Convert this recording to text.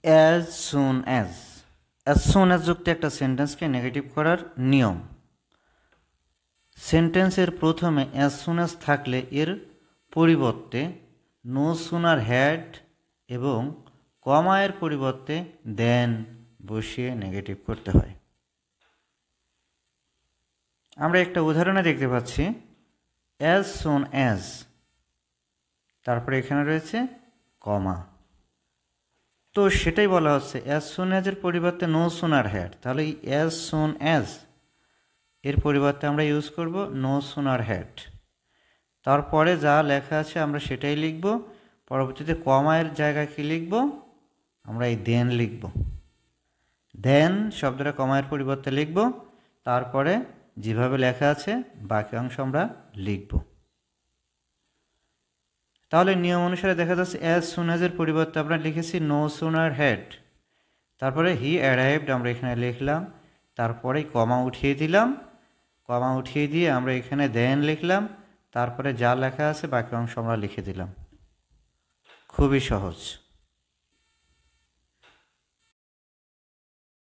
As soon as যুক্ত একটা সেন্টেন্সকে negative করার নিয়ম। সেন্টেন্সের প্রথমে অ্যাজ সুন অ্যাজ থাকলে এর পরিবর্তে নো সুনার হ্যাড এবং কমায়ের পরিবর্তে দেন বসিয়ে নেগেটিভ করতে হয়। আমরা একটা উদাহরণে দেখতে পাচ্ছি অ্যাজ সুন অ্যাজ, তারপরে এখানে রয়েছে কমা। তো সেটাই বলা হচ্ছে অ্যাজ সুন অ্যাজের পরিবর্তে নো সুনার হ্যাড, তাহলে এই অ্যাজ সুন অ্যাজ এর পরিবর্তে আমরা ইউজ করব নো সুনার হ্যাড। তারপরে যা লেখা আছে আমরা সেটাই লিখব। পরবর্তীতে কমায়ের জায়গায় কি লিখব? আমরা এই দেন লিখব। দেন শব্দটা কমায়ের পরিবর্তে লিখব, তারপরে যেভাবে লেখা আছে বাকি অংশ আমরা লিখব। তাহলে নিয়ম অনুসারে দেখা যাচ্ছে অ্যাজ সুন অ্যাজের পরিবর্তে আমরা লিখেছি নো সুনার হ্যাড, তারপরে হি অ্যারাইভড আমরা এখানে লিখলাম, তারপরে কমা উঠিয়ে দিলাম, কমা উঠিয়ে দিয়ে আমরা এখানে দেন লিখলাম, তারপরে যা লেখা আছে বাকি অংশ আমরা লিখে দিলাম। খুবই সহজ।